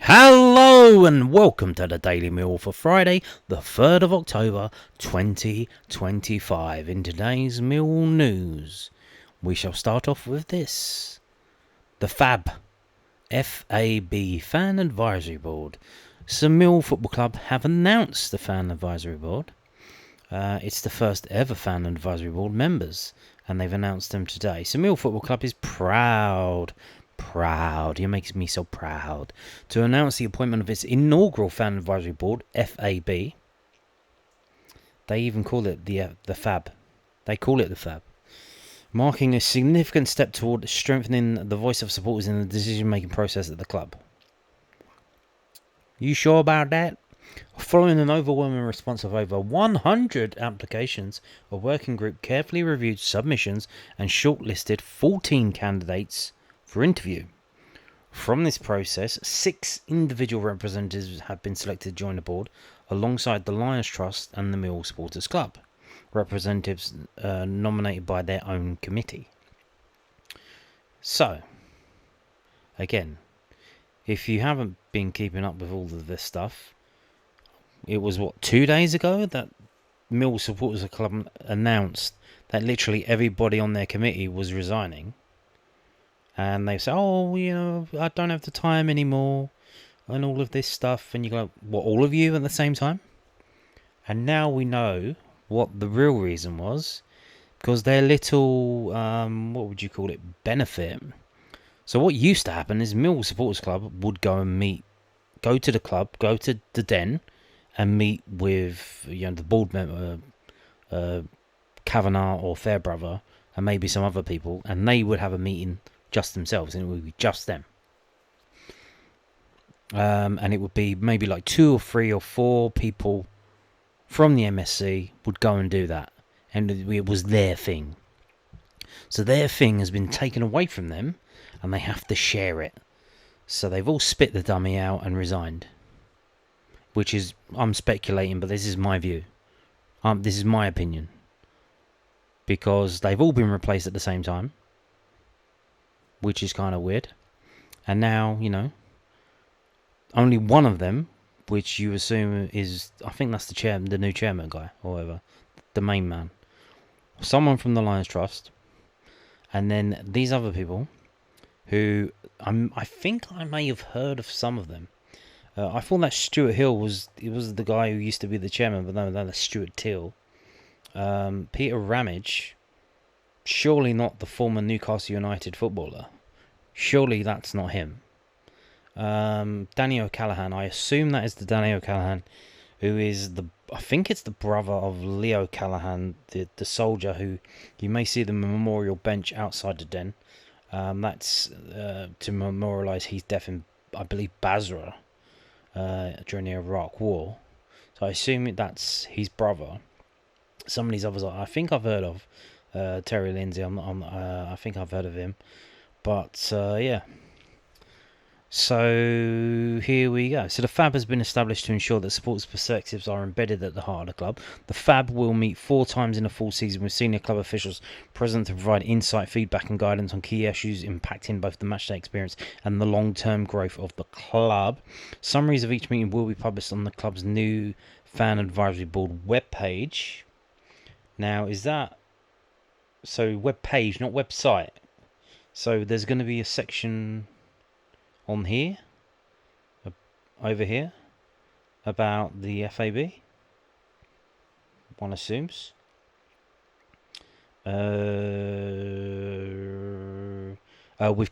Hello and welcome to the Daily Meal for Friday, the 3rd of October 2025. In today's Meal News, we shall start off with this. The FAB, FAB Fan Advisory Board. So Millwall Football Club have announced the Fan Advisory Board. It's the first ever Fan Advisory Board members, and they've announced them today. So Millwall Football Club is proud, he makes me so proud, to announce the appointment of its inaugural Fan Advisory Board, FAB. They even call it the FAB. They call it the FAB. Marking a significant step toward strengthening the voice of supporters in the decision-making process at the club. You sure about that? Following an overwhelming response of over 100 applications, a working group carefully reviewed submissions and shortlisted 14 candidates for interview. From this process, 6 individual representatives have been selected to join the board, alongside the Lions Trust and the Millwall Supporters Club, representatives nominated by their own committee. So, again, if you haven't been keeping up with all of this stuff, it was 2 days ago that Millwall Supporters Club announced that literally everybody on their committee was resigning. And they say, I don't have the time anymore, and all of this stuff. And you go, what, all of you at the same time? And now we know what the real reason was, because their little, benefit. So what used to happen is Millwall Supporters Club would go to the club, go to the den, and meet with the board member, Kavanagh or Fairbrother, and maybe some other people, and they would have a meeting just themselves, and it would be just them. And it would be maybe like 2 or 3 or 4 people from the MSC would go and do that, and it was their thing. So their thing has been taken away from them, and they have to share it. So they've all spit the dummy out and resigned. Which is, I'm speculating, but this is my view. This is my opinion. Because they've all been replaced at the same time, which is kind of weird. And now, only one of them, which you assume is, I think that's the new chairman guy, or whatever, the main man. Someone from the Lions Trust, and then these other people, who I think I may have heard of some of them. I thought that Stuart Hill was the guy who used to be the chairman, but no, that's Stuart Till. Peter Ramage, surely not the former Newcastle United footballer. Surely that's not him. Danny O'Callaghan, I assume that is the Danny O'Callaghan, who is I think it's the brother of Leo Callaghan, the soldier who you may see the memorial bench outside the den. That's to memorialise his death in, I believe, Basra. During the Iraq War, so I assume that's his brother. Some of these others, I think I've heard of. Terry Lindsay, I think I've heard of him, but yeah. So here we go. So the FAB has been established to ensure that supporters' perspectives are embedded at the heart of the club. The FAB will meet 4 times in a full season with senior club officials present to provide insight, feedback and guidance on key issues impacting both the matchday experience and the long-term growth of the club. Summaries of each meeting will be published on the club's new Fan Advisory Board webpage. Now, is that... So, webpage, not website. So, there's going to be a section on here, over here, about the FAB, one assumes. With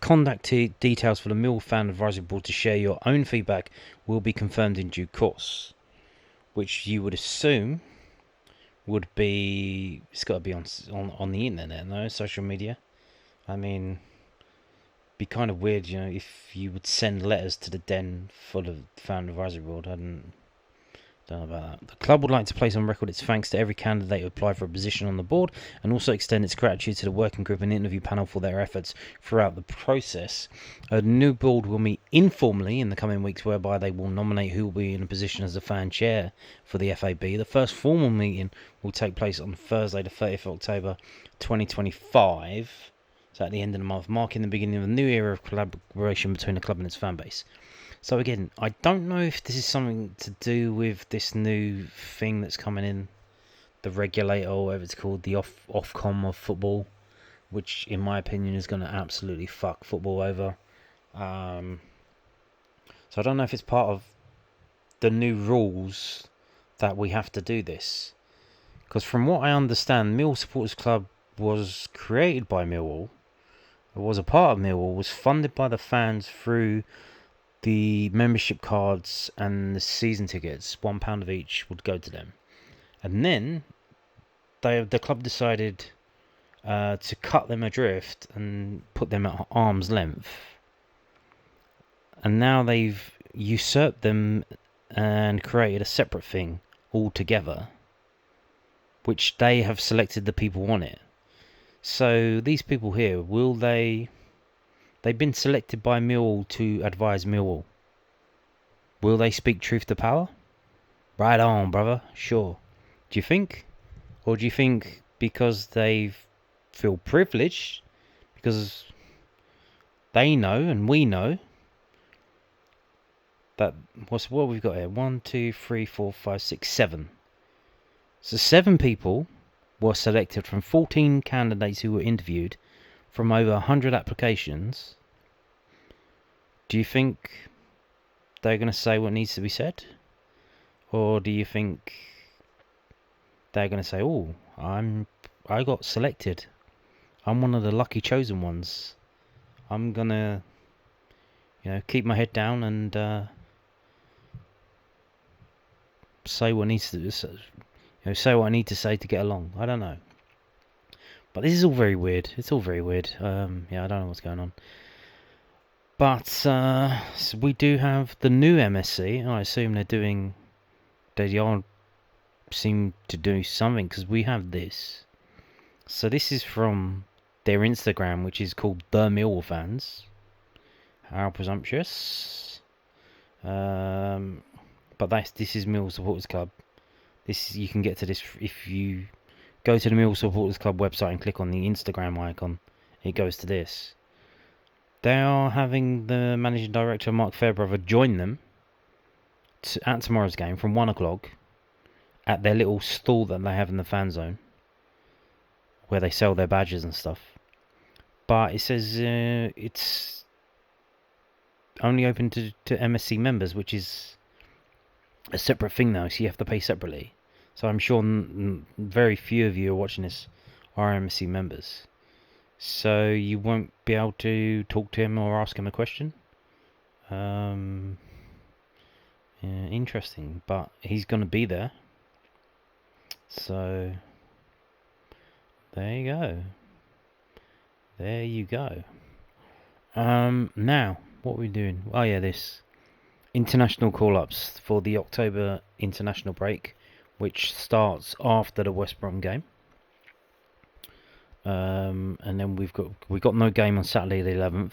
contact details for the Millwall Fan Advisory Board to share your own feedback will be confirmed in due course, which you would assume would be, it's got to be on the internet, no? Social media. I mean, be kind of weird, if you would send letters to the den for the Fan Advisory Board. I don't know about that. The club would like to place on record its thanks to every candidate who applied for a position on the board, and also extend its gratitude to the working group and interview panel for their efforts throughout the process. A new board will meet informally in the coming weeks, whereby they will nominate who will be in a position as the fan chair for the FAB. The first formal meeting will take place on Thursday, the 30th of October 2025. So at the end of the month, marking the beginning of a new era of collaboration between the club and its fan base. So again, I don't know if this is something to do with this new thing that's coming in, the regulator or whatever it's called, the Ofcom of football, which in my opinion is going to absolutely fuck football over. So I don't know if it's part of the new rules that we have to do this. Because from what I understand, Millwall Supporters Club was created by Millwall. It was a part of Millwall, was funded by the fans through the membership cards and the season tickets. £1 of each would go to them. And then the club decided to cut them adrift and put them at arm's length. And now they've usurped them and created a separate thing altogether, which they have selected the people on it. So these people here, they've been selected by Millwall to advise Millwall. Will they speak truth to power? Right on, brother. Sure. Do you think? Or do you think because they feel privileged, because they know and we know that what we've got here? 1, 2, 3, 4, 5, 6, 7. So 7 people were selected from 14 candidates who were interviewed from over 100 applications. Do you think they're going to say what needs to be said? Or do you think they're going to say, oh, I got selected. I'm one of the lucky chosen ones. I'm going to, keep my head down and say what needs to say what I need to say to get along. I don't know. But this is all very weird. It's all very weird. I don't know what's going on. But so we do have the new MSC. I assume they all seem to do something, because we have this. So this is from their Instagram, which is called The Millwall Fans. How presumptuous. But this is Millwall Supporters Club. You can get to this if you go to the Millwall Supporters Club website and click on the Instagram icon. It goes to this. They are having the managing director, Mark Fairbrother, join them at tomorrow's game from 1 o'clock at their little stall that they have in the fan zone, where they sell their badges and stuff. But it says it's only open to MSC members, which is a separate thing now, so you have to pay separately. So I'm sure very few of you are watching this are MSC members. So you won't be able to talk to him or ask him a question. Interesting, but he's going to be there. So there you go. There you go. Now, what are we doing? Oh yeah, this international call-ups for the October international break, which starts after the West Brom game. And then we got no game on Saturday the 11th,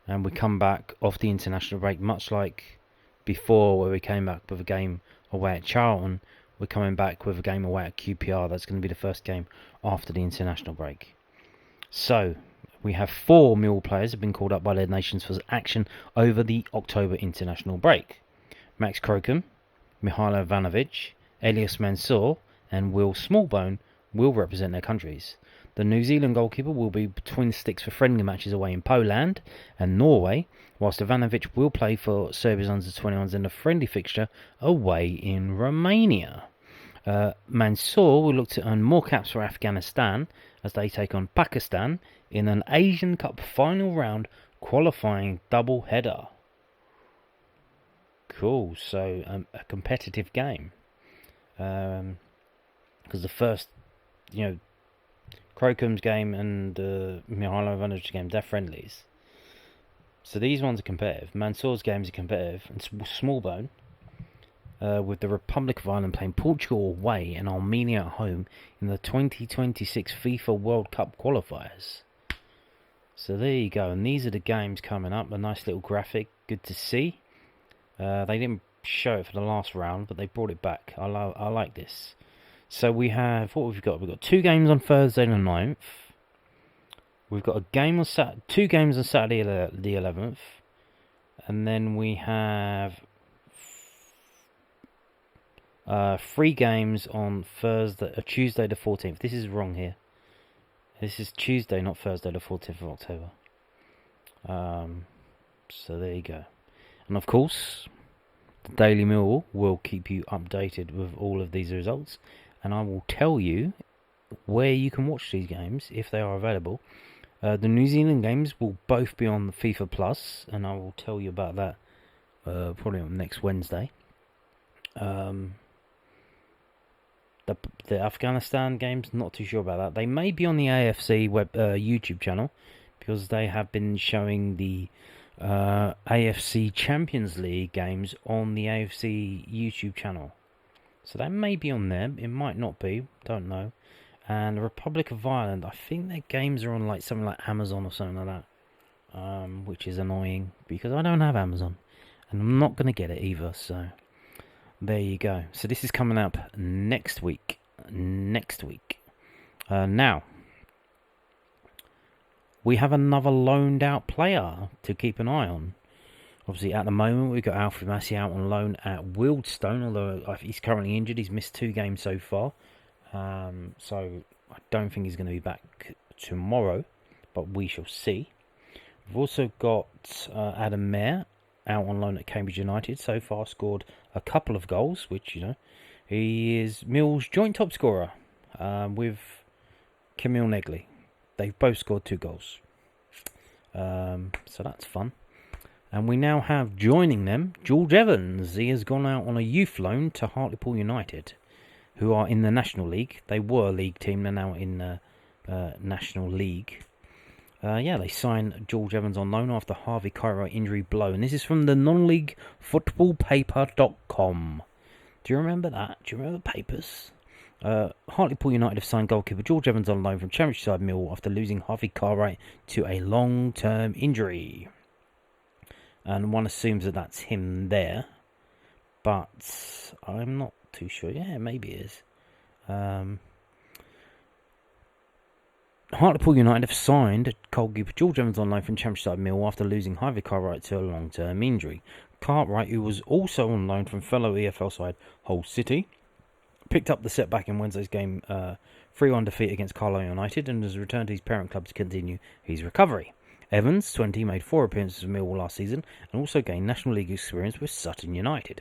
and we come back off the international break, much like before, where we came back with a game away at Charlton. We're coming back with a game away at QPR. That's going to be the first game after the international break. So we have 4 Millwall players have been called up by their nations for action over the October international break. Max Crocombe, Mihailo Ivanovic, Elias Mansour and Will Smallbone will represent their countries. The New Zealand goalkeeper will be between the sticks for friendly matches away in Poland and Norway, whilst Ivanovic will play for Serbia's under-21s in a friendly fixture away in Romania. Mansour will look to earn more caps for Afghanistan as they take on Pakistan in an Asian Cup final round qualifying double header. Cool, so a competitive game. Because the first, Crocombe's game and Mihailo Ivanovic's game, they're friendlies. So these ones are competitive. Mansour's games are competitive. And Smallbone, with the Republic of Ireland playing Portugal away and Armenia at home in the 2026 FIFA World Cup qualifiers. So there you go. And these are the games coming up. A nice little graphic. Good to see. They didn't show it for the last round, but they brought it back. I like this. So we have, what we've got? We've got 2 games on Thursday the 9th. We've got 2 games on Saturday the 11th. And then we have 3 games on Tuesday the 14th. This is wrong here. This is Tuesday, not Thursday the 14th of October. So there you go. And of course, the Daily Millwall will keep you updated with all of these results. And I will tell you where you can watch these games if they are available. The New Zealand games will both be on FIFA Plus, and I will tell you about that probably on next Wednesday. The Afghanistan games, not too sure about that. They may be on the AFC YouTube channel, because they have been showing the AFC Champions League games on the AFC YouTube channel. So that may be on there. It might not be. Don't know. And the Republic of Ireland, I think their games are on like something like Amazon or something like that. Which is annoying, because I don't have Amazon. And I'm not going to get it either, so there you go. So this is coming up next week. Now, we have another loaned out player to keep an eye on. Obviously, at the moment, we've got Alfred Massey out on loan at Wealdstone, although he's currently injured. He's missed 2 games so far. So I don't think he's going to be back tomorrow, but we shall see. We've also got Adam Mayer out on loan at Cambridge United. So far scored a couple of goals, which, you know, he is Mill's joint top scorer with Camille Negley. They've both scored 2 goals. So that's fun. And we now have joining them George Evans. He has gone out on a youth loan to Hartlepool United, who are in the National League. They were a league team, they're now in the National League. They signed George Evans on loan after Harvey Cartwright injury blow. And this is from the non-league footballpaper.com. Do you remember that? Do you remember the papers? Hartlepool United have signed goalkeeper George Evans on loan from Championship side Millwall after losing Harvey Cartwright to a long-term injury. And one assumes that that's him there, but I'm not too sure. Yeah, maybe it is. Hartlepool United have signed goalkeeper George Evans on loan from Championship side Millwall after losing Harvey Cartwright to a long-term injury. Cartwright, who was also on loan from fellow EFL side Hull City, picked up the setback in Wednesday's game 3-1 defeat against Carlisle United and has returned to his parent club to continue his recovery. Evans, 20, made 4 appearances for Millwall last season and also gained National League experience with Sutton United.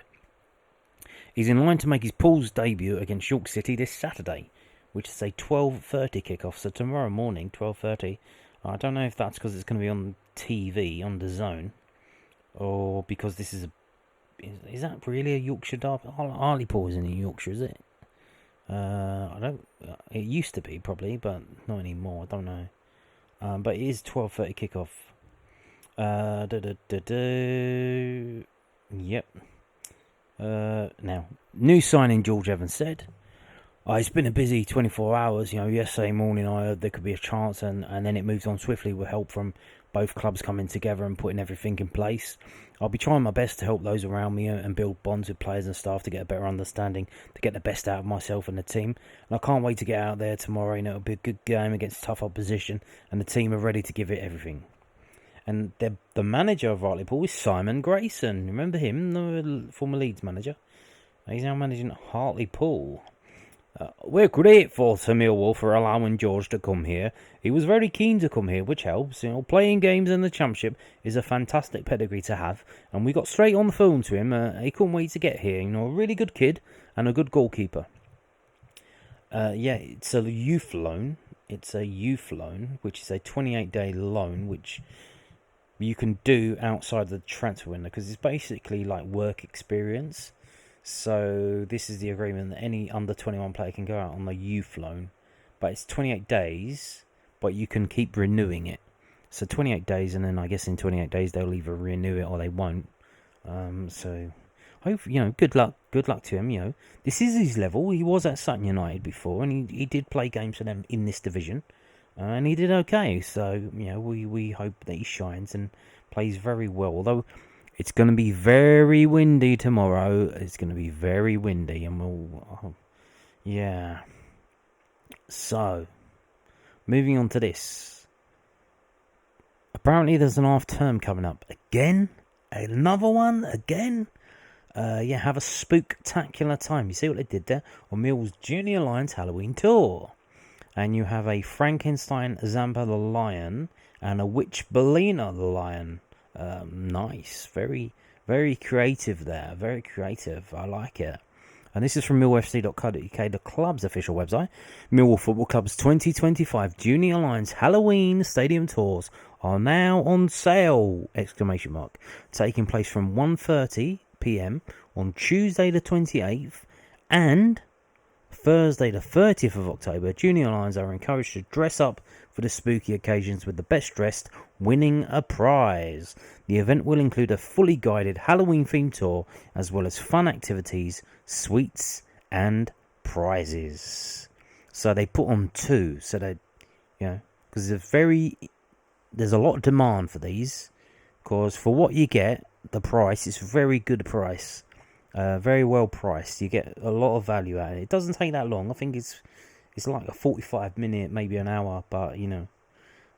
He's in line to make his Pools debut against York City this Saturday, which is a 12:30 kickoff, so tomorrow morning, 12:30. I don't know if that's because it's going to be on TV, on the Zone, or because this is is that really a Yorkshire derby? Hartlepool isn't in Yorkshire, is it? It used to be, probably, but not anymore, I don't know. But it is 12:30 kickoff. Yep. Now, new signing George Evans said, it's been a busy 24 hours. You know, yesterday morning I heard there could be a chance, and then it moved on swiftly with help from both clubs coming together and putting everything in place. I'll be trying my best to help those around me and build bonds with players and staff to get a better understanding, to get the best out of myself and the team. And I can't wait to get out there tomorrow. You know, it'll be a good game against tough opposition, and the team are ready to give it everything. And the manager of Hartlepool is Simon Grayson. Remember him, the former Leeds manager? He's now managing Hartlepool. We're grateful to Millwall for allowing George to come here. He was very keen to come here, which helps. You know, playing games in the Championship is a fantastic pedigree to have, and we got straight on the phone to him. He couldn't wait to get here. You know, a really good kid and a good goalkeeper. It's a youth loan. It's a youth loan, which is a 28-day loan, which you can do outside the transfer window because it's basically like work experience. So this is the agreement that any under 21 player can go out on the youth loan, but it's 28 days, but you can keep renewing it. So 28 days, and then I guess in 28 days they'll either renew it or they won't. So hopefully, you know, good luck to him. You know, this is his level. He was at Sutton United before, and he did play games for them in this division, and he did okay. So you know, we hope that he shines and plays very well. Although it's going to be very windy tomorrow. It's going to be very windy, and yeah. So, moving on to this. Apparently, there's an half term coming up again. Another one again. Have a spooktacular time. You see what they did there on Millwall's Junior Lions Halloween tour. And you have a Frankenstein Zampa the Lion and a Witch Bellina the Lion. Nice. Very, very creative there. Very creative. I like it. And this is from millwallfc.co.uk, the club's official website. Millwall Football Club's 2025 Junior Lions Halloween Stadium Tours are now on sale! ! Taking place from 1:30 p.m. on Tuesday the 28th and Thursday the 30th of October. Junior Lions are encouraged to dress up for the spooky occasions, with the best dressed winning a prize. The event will include a fully guided Halloween themed tour, as well as fun activities, sweets and prizes. So they put on two, so they, because there's a lot of demand for these, because for what you get, the price is very good price. Very well priced. You get a lot of value out of it. It doesn't take that long. I think it's like a 45 minute, maybe an hour, but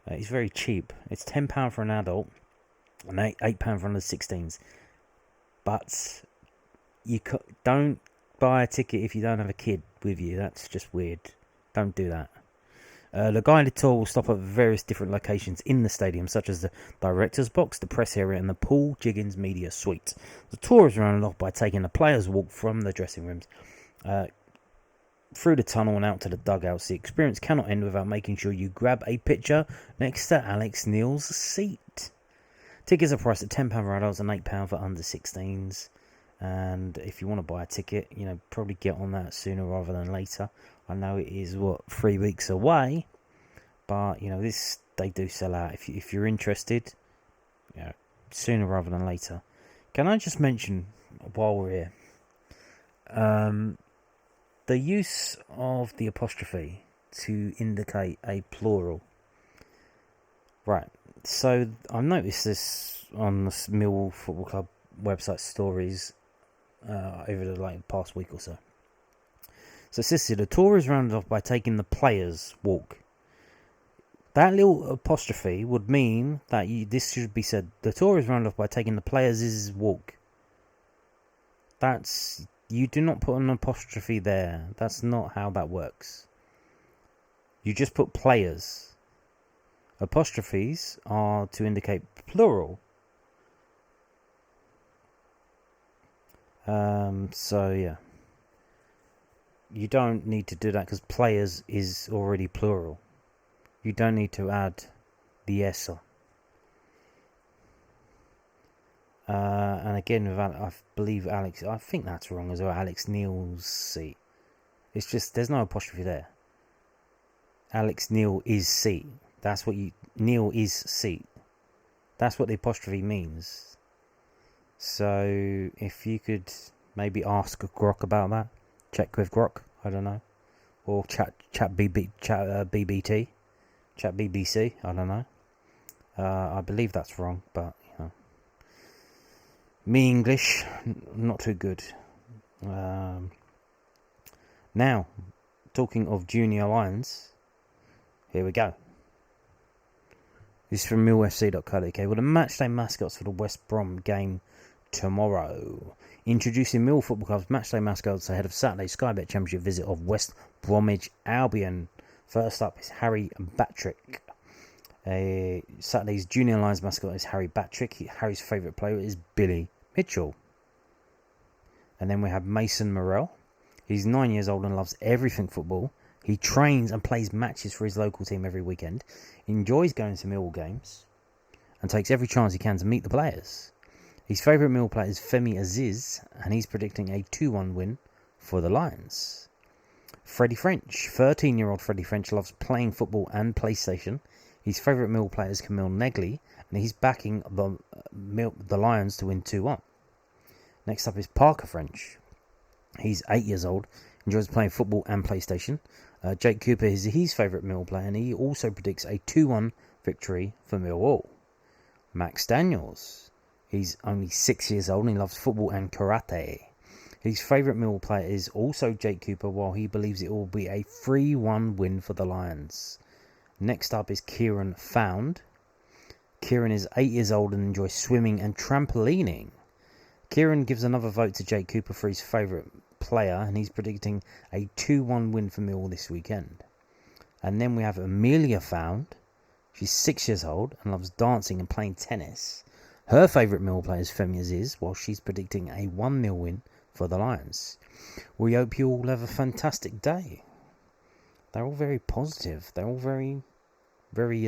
it's very cheap. It's £10 for an adult and £8 for under 16s. But you don't buy a ticket if you don't have a kid with you. That's just weird. Don't do that. The guided tour will stop at various different locations in the stadium, such as the director's box, the press area, and the Paul Jiggins Media Suite. The tour is rounded off by taking a player's walk from the dressing rooms through the tunnel and out to the dugouts. The experience cannot end without making sure you grab a picture next to Alex Neil's seat. Tickets are priced at £10 for adults and £8 for under 16s. And if you want to buy a ticket, probably get on that sooner rather than later. I know it is 3 weeks away, but they do sell out. If you're interested, sooner rather than later. Can I just mention while we're here, the use of the apostrophe to indicate a plural. Right. So I've noticed this on the Millwall Football Club website stories over the past week or so. So it says here, the tour is rounded off by taking the players' walk. That little apostrophe would mean that this should be said, the tour is rounded off by taking the players' walk. You do not put an apostrophe there. That's not how that works. You just put players. Apostrophes are to indicate plural. So yeah. You don't need to do that because players is already plural. You don't need to add the S. And again, I believe Alex, I think that's wrong as well. Alex Neil's seat. It's just, there's no apostrophe there. Alex Neil is seat. Neil is seat. That's what the apostrophe means. So, if you could maybe ask Grok about that. Check with Grok, I don't know. Or chat BBT. Chat BBC, I don't know. I believe that's wrong, but, me English, not too good. Now, talking of Junior Lions, here we go. This is from millwfc.co.uk. Well, the matchday mascots for the West Brom game tomorrow. Introducing Millwall Football Club's matchday mascots ahead of Saturday's Sky Bet Championship visit of West Bromwich Albion. First up is Harry Batrick. Saturday's Junior Lions mascot is Harry Batrick. Harry's favourite player is Billy Mitchell. And then we have Mason Morrell. He's 9 years old and loves everything football. He trains and plays matches for his local team every weekend. He enjoys going to Millwall games and takes every chance he can to meet the players. His favourite Millwall player is Femi Aziz, and he's predicting a 2-1 win for the Lions. Freddie French. 13-year-old Freddie French loves playing football and PlayStation. His favourite Millwall player is Camille Negley, and he's backing the Lions to win 2-1. Next up is Parker French. He's 8 years old, enjoys playing football and PlayStation. Jake Cooper is his favourite Millwall player, and he also predicts a 2-1 victory for Millwall. Max Daniels. He's only 6 years old and he loves football and karate. His favourite Millwall player is also Jake Cooper, while he believes it will be a 3-1 win for the Lions. Next up is Kieran Found. Kieran is 8 years old and enjoys swimming and trampolining. Kieran gives another vote to Jake Cooper for his favourite player, and he's predicting a 2-1 win for Millwall this weekend. And then we have Amelia Found. She's 6 years old and loves dancing and playing tennis. Her favourite Millwall player is Femi Aziz, while she's predicting a 1-0 win for the Lions. We hope you all have a fantastic day. They're all very positive. They're all very, very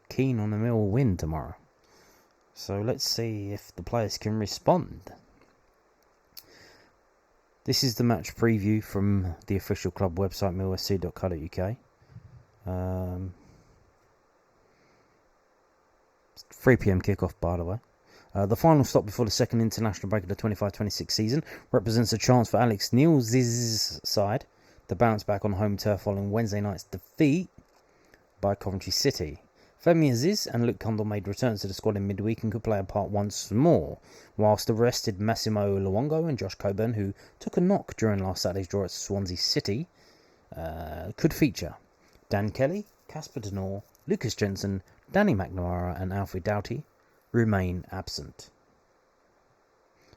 keen on the Millwall win tomorrow. So let's see if the players can respond. This is the match preview from the official club website, millsc.co.uk. 3 p.m. kickoff, by the way. The final stop before the second international break of the 25-26 season represents a chance for Alex Neil's side to bounce back on home turf following Wednesday night's defeat by Coventry City. Femi Aziz and Luke Cundle made returns to the squad in midweek and could play a part once more, whilst the rested Massimo Luongo and Josh Coburn, who took a knock during last Saturday's draw at Swansea City, could feature. Dan Kelly, Casper Denor, Lucas Jensen, Danny McNamara and Alfie Doughty remain absent.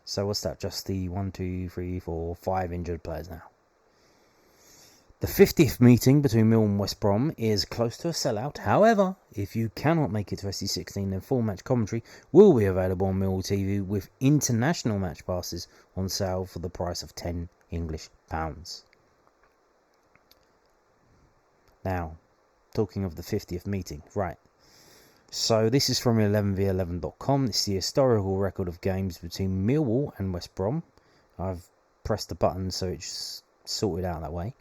So what's that? Just the 5 injured players now. The 50th meeting between Millwall and West Brom is close to a sellout. However, if you cannot make it to SC16, then full match commentary will be available on Millwall TV with international match passes on sale for the price of £10 English. Now, talking of the 50th meeting, right. So this is from 11v11.com. It's the historical record of games between Millwall and West Brom. I've pressed the button so it's sorted out that way.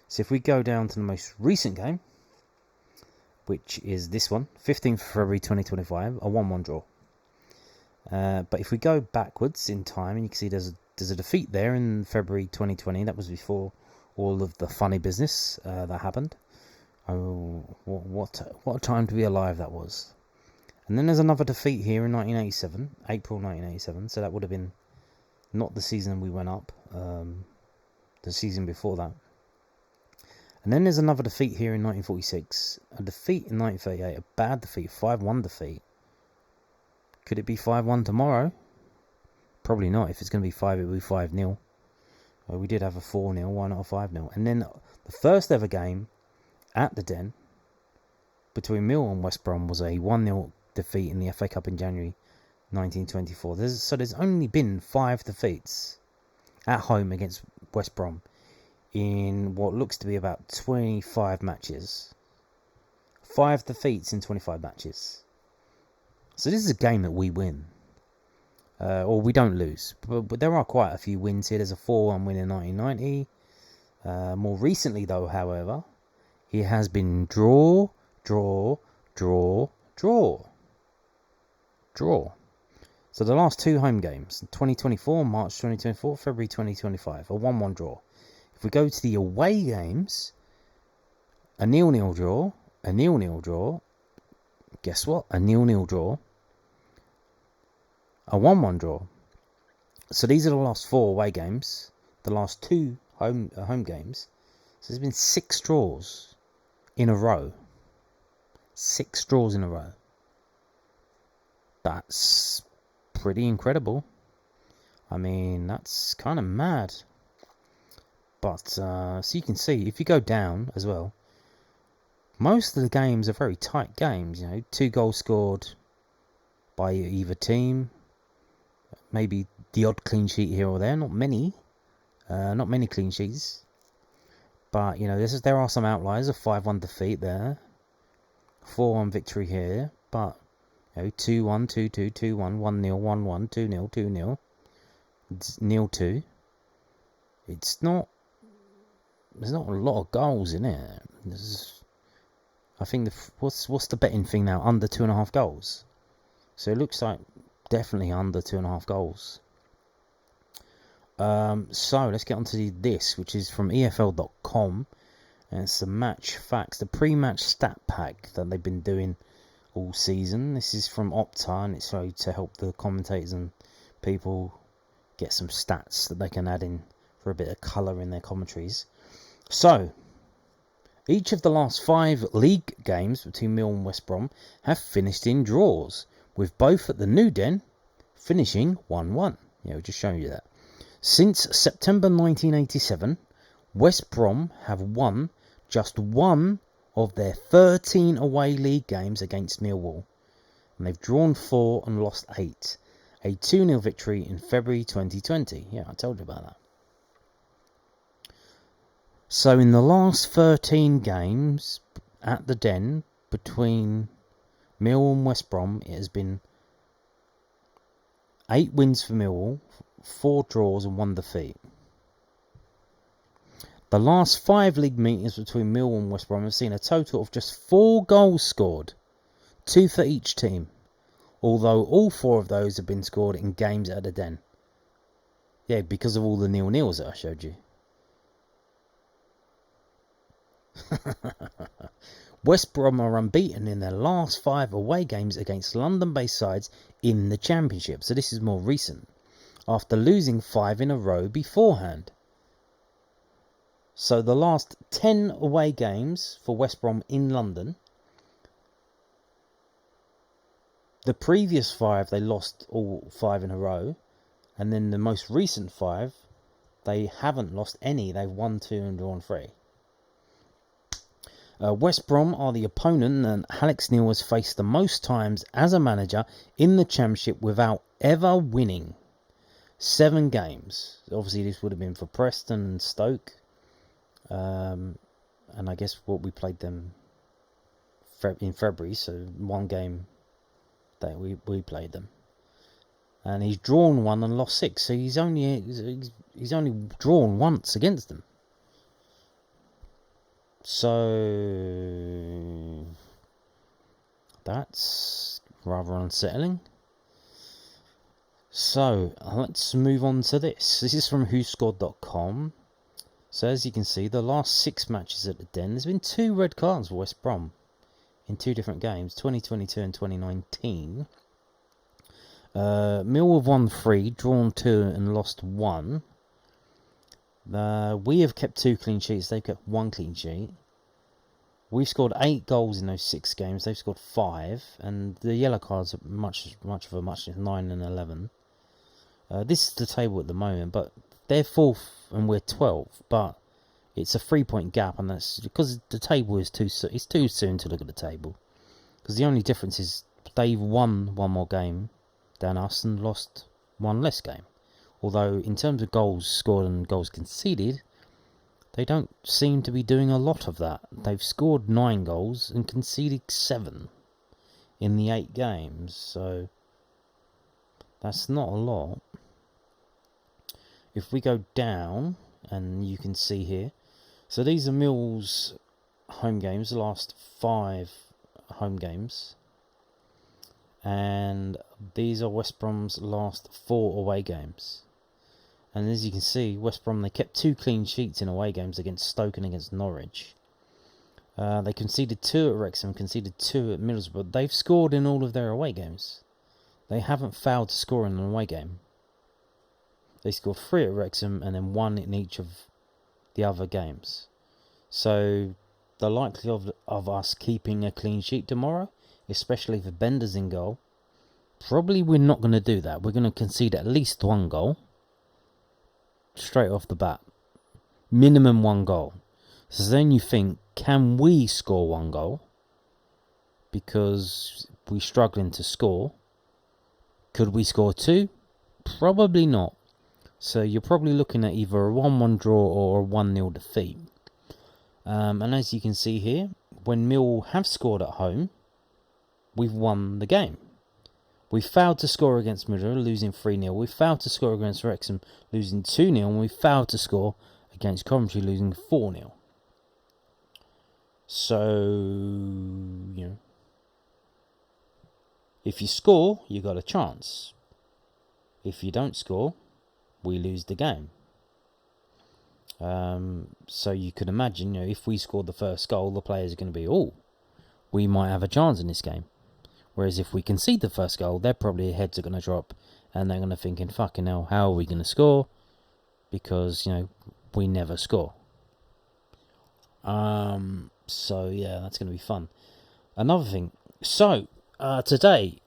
So if we go down to the most recent game, which is this one, 15th February 2025, a 1-1 draw. But if we go backwards in time, and you can see there's a defeat there in February 2020. That was before all of the funny business that happened. Oh, what a time to be alive that was. And then there's another defeat here in 1987, April 1987. So that would have been not the season we went up, the season before that. And then there's another defeat here in 1946, a defeat in 1938, a bad defeat, 5-1 defeat. Could it be 5-1 tomorrow? Probably not. If it's going to be 5, it will be 5-0. We did have a 4-0, why not a 5-0? And then the first ever game at the Den between Millwall and West Brom was a 1-0 defeat in the FA Cup in January 1924. There's only been 5 defeats at home against West Brom in what looks to be about 25 matches. 5 defeats in 25 matches. So this is a game that we win. Or we don't lose. But there are quite a few wins here. There's a 4-1 win in 1990. More recently, though, however, it has been draw. So the last 2 home games, 2024, March 2024, February 2025, a 1-1 draw. If we go to the away games, a 0-0 draw, a 0-0 draw, guess what? A 0-0 draw, a 1-1 draw. So these are the last 4 away games, the last 2 home games. So there's been 6 draws in a row. 6 draws in a row. That's pretty incredible. I mean, that's kind of mad. But, so you can see, if you go down as well, most of the games are very tight games. You know, 2 goals scored by either team. Maybe the odd clean sheet here or there. Not many clean sheets. But, you know, there are some outliers. A 5-1 defeat there. 4-1 victory here. But, you know, 2-1, 2-2, 2-1, 1-0, 1-1, 2-0, 2-0. 0-2. There's not a lot of goals in it. I think what's the betting thing now? Under 2.5 goals. So it looks like definitely under 2.5 goals. So let's get onto this, which is from EFL.com, and it's the match facts, the pre-match stat pack that they've been doing all season. This is from Opta, and it's to help the commentators and people get some stats that they can add in for a bit of colour in their commentaries. So, each of the last 5 league games between Millwall and West Brom have finished in draws, with both at the New Den finishing 1-1. Yeah, we're just showing you that. Since September 1987, West Brom have won just one of their 13 away league games against Millwall, and they've drawn 4 and lost 8. A 2-0 victory in February 2020. Yeah, I told you about that. So in the last 13 games at the Den between Millwall and West Brom, it has been 8 wins for Millwall, 4 draws and 1 defeat. The last 5 league meetings between Millwall and West Brom have seen a total of just 4 goals scored, 2 for each team, although all 4 of those have been scored in games at the Den. Yeah, because of all the 0-0s that I showed you. West Brom are unbeaten in their last 5 away games against London-based sides in the Championship, so this is more recent, after losing 5 in a row beforehand. So the last 10 away games for West Brom in London, the previous 5 they lost all 5 in a row, and then the most recent 5 they haven't lost any, they've won 2 and drawn 3. West Brom are the opponent that Alex Neil has faced the most times as a manager in the Championship without ever winning. 7 games. Obviously this would have been for Preston and Stoke. And I guess what we played them in February, so 1 game that we played them. And he's drawn 1 and lost 6, so he's only drawn once against them. So that's rather unsettling. So let's move on to this. This is from whoscored.com. So as you can see, the last 6 matches at the Den, there's been 2 red cards for West Brom in 2 different games, 2022 and 2019. Millwall have won 3, drawn 2 and lost 1. We have kept 2 clean sheets, they've kept 1 clean sheet. We've scored 8 goals in those 6 games, they've scored 5, and the yellow cards are much of a muchness, 9 and 11. This is the table at the moment, but they're 4th and we're 12th, but it's a 3-point gap, and that's because the table is too soon to look at the table, because the only difference is they've won 1 more game than us and lost 1 less game. Although in terms of goals scored and goals conceded, they don't seem to be doing a lot of that. They've scored 9 goals and conceded 7 in the 8 games, so that's not a lot. If we go down, and you can see here, so these are Millwall's home games, the last 5 home games, and these are West Brom's last 4 away games. And as you can see, West Brom, they kept 2 clean sheets in away games against Stoke and against Norwich. They conceded 2 at Wrexham, conceded 2 at Middlesbrough. They've scored in all of their away games. They haven't failed to score in an away game. They scored 3 at Wrexham and then 1 in each of the other games. So the likelihood of us keeping a clean sheet tomorrow, especially if Bender's in goal, probably we're not going to do that. We're going to concede at least 1 goal. Straight off the bat, minimum 1 goal. So then you think, can we score 1 goal? Because we're struggling to score. Could we score 2? Probably not. So you're probably looking at either a 1-1 draw or a 1-0 defeat. And as you can see here, when Millwall have scored at home, we've won the game. We failed to score against Middlesbrough, losing 3-0. We failed to score against Wrexham, losing 2-0. And we failed to score against Coventry, losing 4-0. So, if you score, you got a chance. If you don't score, we lose the game. So you could imagine, if we scored the first goal, the players are going to be, we might have a chance in this game. Whereas if we concede the first goal, their probably heads are going to drop and they're going to think, fucking hell, how are we going to score? Because, we never score. So, yeah, that's going to be fun. Another thing. So, today,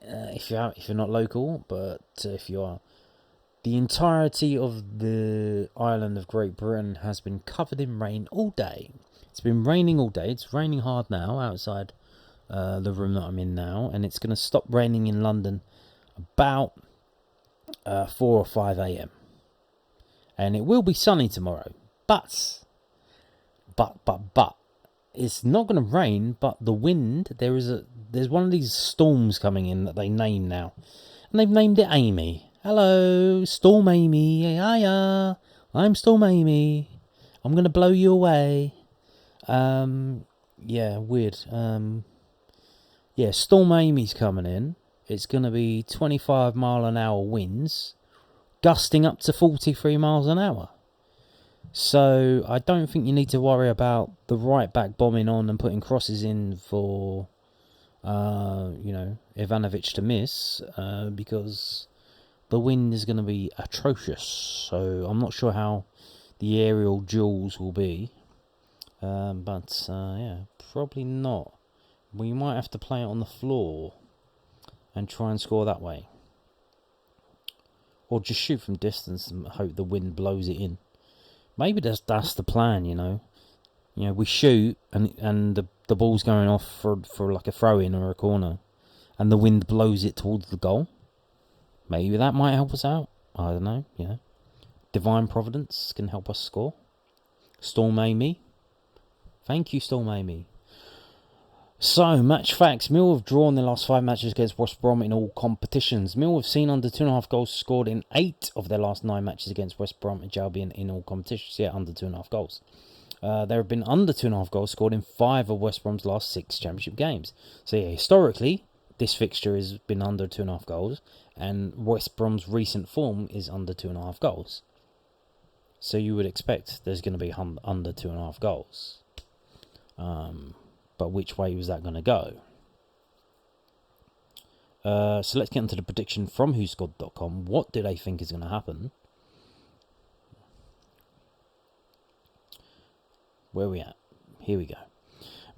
if you're not local, but if you are. The entirety of the island of Great Britain has been covered in rain all day. It's been raining all day. It's raining hard now outside the room that I'm in now, and it's going to stop raining in London about 4 or 5 a.m. And it will be sunny tomorrow, but it's not going to rain. But the wind, there's one of these storms coming in that they name now, and they've named it Amy. Hello, Storm Amy. Hiya, I'm Storm Amy. I'm going to blow you away. Yeah, weird. Yeah, Storm Amy's coming in. It's going to be 25 mile an hour winds, gusting up to 43 miles an hour. So I don't think you need to worry about the right back bombing on and putting crosses in for, Ivanovic to miss, because the wind is going to be atrocious. So I'm not sure how the aerial duels will be. But probably not. We might have to play it on the floor and try and score that way. Or just shoot from distance and hope the wind blows it in. Maybe that's the plan, we shoot and the ball's going off for like a throw-in or a corner, and the wind blows it towards the goal. Maybe that might help us out. I don't know, Divine Providence can help us score. Storm Amy. Thank you, Storm Amy. So, match facts. Millwall have drawn their last 5 matches against West Brom in all competitions. Millwall have seen under 2.5 goals scored in 8 of their last 9 matches against West Brom and Albion in all competitions. Yeah, under 2.5 goals. There have been under 2.5 goals scored in 5 of West Brom's last 6 championship games. So, yeah, historically, this fixture has been under 2.5 goals, and West Brom's recent form is under 2.5 goals. So, you would expect there's going to be under 2.5 goals. But which way was that going to go? So let's get into the prediction from whoscored.com. What do they think is going to happen? Where are we at? Here we go.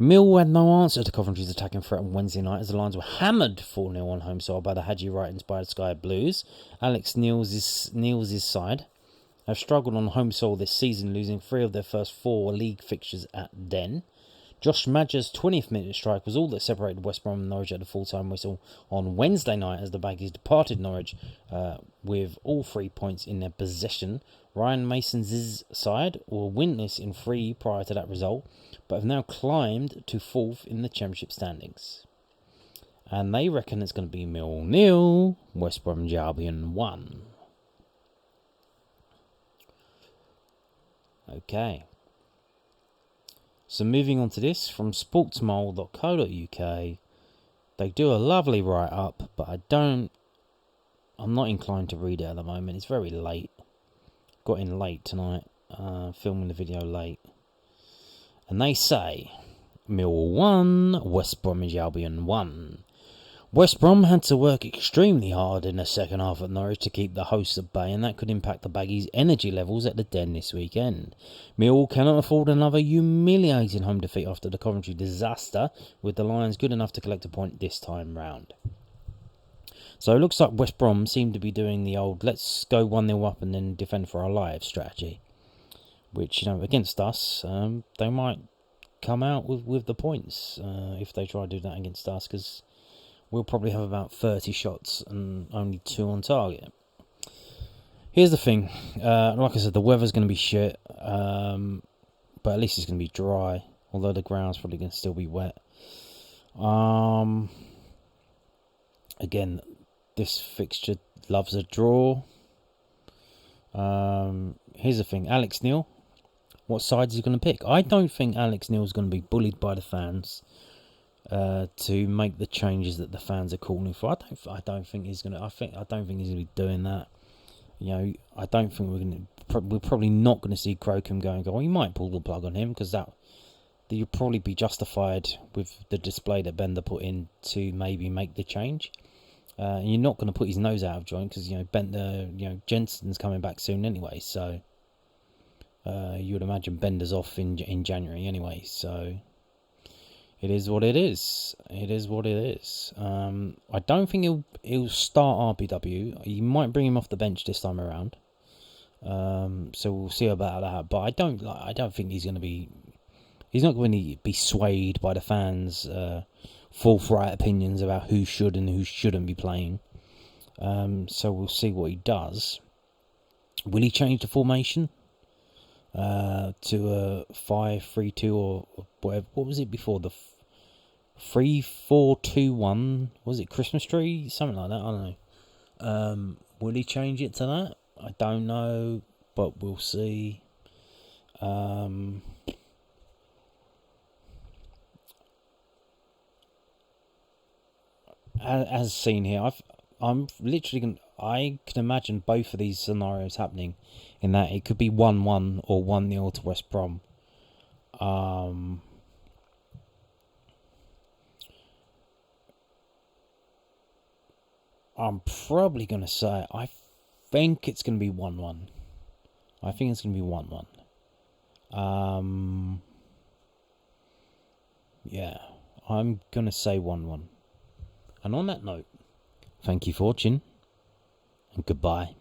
Millwall had no answer to Coventry's attacking threat on Wednesday night as the Lions were hammered 4-0 on home soil by the Hadji Wright-inspired Sky Blues. Alex Neil's side have struggled on home soil this season, losing 3 of their first 4 league fixtures at Den. Josh Madger's 20th minute strike was all that separated West Brom and Norwich at the full-time whistle on Wednesday night as the Baggies departed Norwich with all 3 points in their possession. Ryan Mason's side were winless in 3 prior to that result, but have now climbed to 4th in the Championship standings. And they reckon it's going to be Millwall 0, West Brom and Albion 1. Okay. So moving on to this, from sportsmole.co.uk, they do a lovely write-up, but I'm not inclined to read it at the moment. It's very late. Got in late tonight, filming the video late. And they say, Millwall 1, West Bromwich Albion 1. West Brom had to work extremely hard in the second half at Norwich to keep the hosts at bay, and that could impact the Baggies' energy levels at the Den this weekend. Millwall cannot afford another humiliating home defeat after the Coventry disaster, with the Lions good enough to collect a point this time round. So it looks like West Brom seem to be doing the old let's go 1-0 up and then defend for our lives strategy, which, against us, they might come out with the points if they try to do that against us, because we'll probably have about 30 shots and only 2 on target. Here's the thing. Like I said, the weather's going to be shit. But at least it's going to be dry. Although the ground's probably going to still be wet. Again, this fixture loves a draw. Here's the thing. Alex Neil. What side is he going to pick? I don't think Alex Neil's going to be bullied by the fans to make the changes that the fans are calling for. I don't think he's going to. I don't think he's going to be doing that. I don't think we're probably not going to see Crocombe going. Well, you might pull the plug on him because you'll probably be justified with the display that Bender put in to maybe make the change. And you're not going to put his nose out of joint because Bender, Jensen's coming back soon anyway. So you would imagine Bender's off in January anyway. So It is what it is. It is what it is. I don't think he'll start RBW. He might bring him off the bench this time around. So we'll see about that. But I don't think he's going to be. He's not going to be swayed by the fans' forthright opinions about who should and who shouldn't be playing. So we'll see what he does. Will he change the formation to a 5-3-2 or whatever? What was it before? The 3-4-2-1? Was it Christmas tree? Something like that. I don't know. Will he change it to that? I don't know, but we'll see. As seen here, I'm literally I can imagine both of these scenarios happening, in that it could be 1-1 or 1-0 to West Brom. I'm probably going to say I think it's going to be 1-1. I think it's going to be 1-1. Yeah, I'm going to say 1-1. And on that note, thank you for watching, and goodbye.